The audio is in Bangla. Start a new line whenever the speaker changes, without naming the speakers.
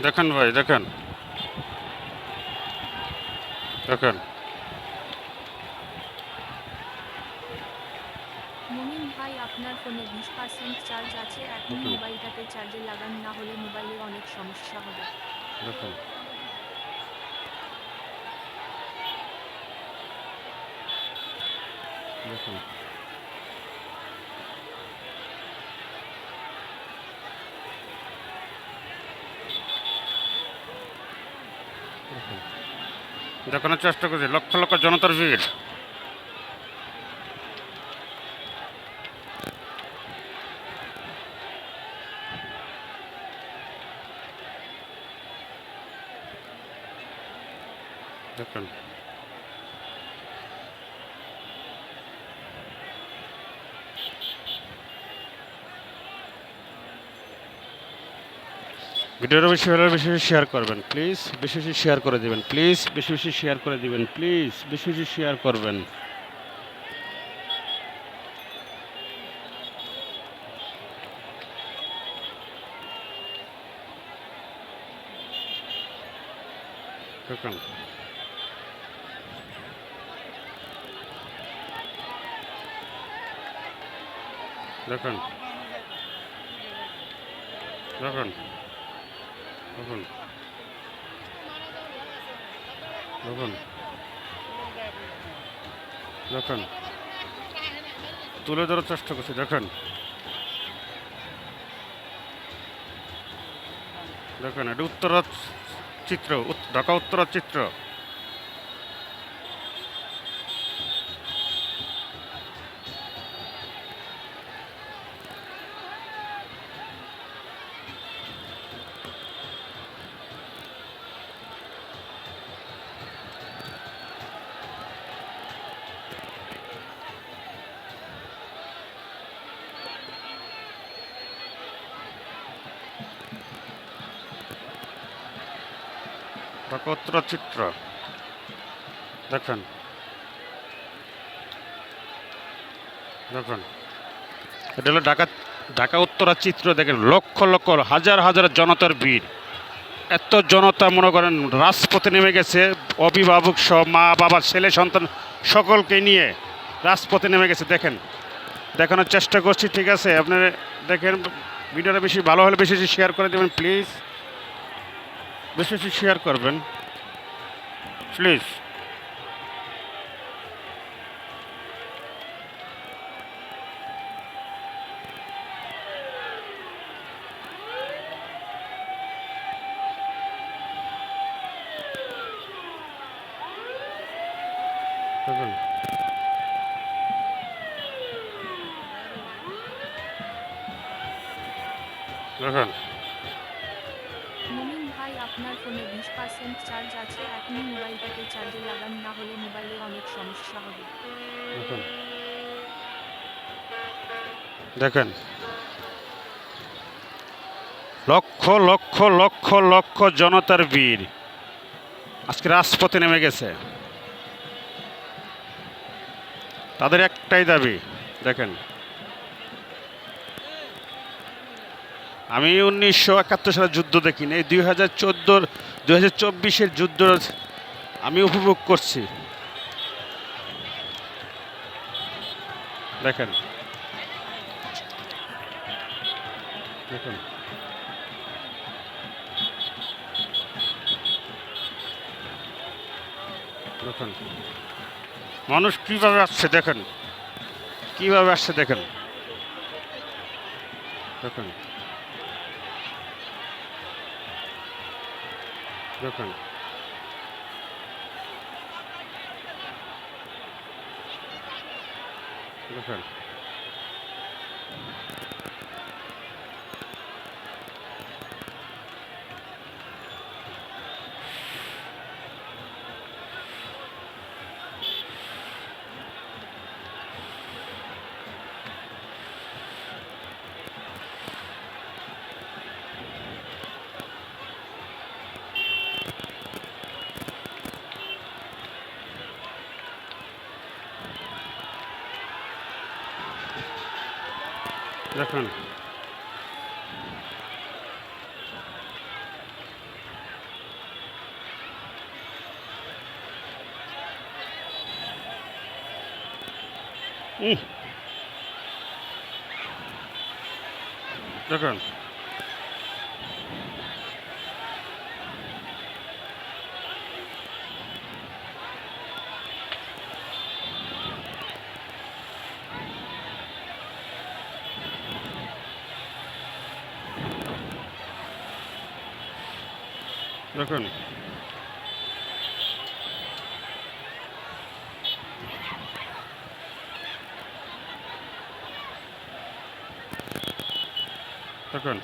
দেখেন ভাই, দেখেন দেখেন।
মুমিন ভাই, আপনার ফোনে 20% চার্জ আছে, এখনই
দেখেন
মোবাইলটাকে চার্জে লাগান, না হলে মোবাইলে অনেক সমস্যা হবে।
দেখেন দেখেন দেখেন। দেখানোর চেষ্টা করছি, লক্ষ লক্ষ জনতার ভিড়। দেখেন ভিডিওটা বেশি হলে বেশি বেশি শেয়ার করবেন প্লিজ, বেশি বেশি শেয়ার করে দিবেন প্লিজ, বেশি বেশি শেয়ার করে দিবেন প্লিজ, বেশি বেশি শেয়ার করবেন। দেখেন দেখেন দেখেন দেখুন দেখুন দেখেন, তুলে ধরার চেষ্টা করছি। দেখেন দেখেন, এটা উত্তরার চিত্র, ঢাকা উত্তরার চিত্র। ঢাকা উত্তরার চিত্র দেখেন দেখেন, এটা হলো ঢাকা, ঢাকা উত্তরার চিত্র। দেখেন লক্ষ লক্ষ হাজার হাজার জনতার ভিড়। এত জনতা মনে করেন রাজপথে নেমে গেছে, অভিভাবক সহ মা বাবা ছেলে সন্তান সকলকে নিয়ে রাজপথে নেমে গেছে। দেখেন, দেখানোর চেষ্টা করছি, ঠিক আছে? আপনারা দেখেন, ভিডিওটা বেশি ভালো হলে বেশি বেশি শেয়ার করে দেবেন প্লিজ, বেশি বেশি শেয়ার করবেন প্লিজ। দেখুন দেখুন
মুমিন ভাই, আপনার ফোনে 20% চার্জ আছে, এখনই মোবাইলটাকে চার্জে লাগান, না হলে মোবাইলে অনেক সমস্যা হবে।
দেখুন দেখেন, লক্ষ লক্ষ লক্ষ লক্ষ জনতার ভিড় আজকে রাজপথে নেমে গেছে। তাদের একটাই দাবি। দেখেন, আমি 1971 সালের যুদ্ধ দেখিনি, এই 2014, 2024-এর যুদ্ধ আমি উপভোগ করছি। দেখেন দেখুন দেখুন, মানুষ কিভাবে আসছে, দেখেন কিভাবে আসছে, দেখেন দেখেন দেখেন দেখেন দেখেন উহ, দেখুন দেখুন দেখুন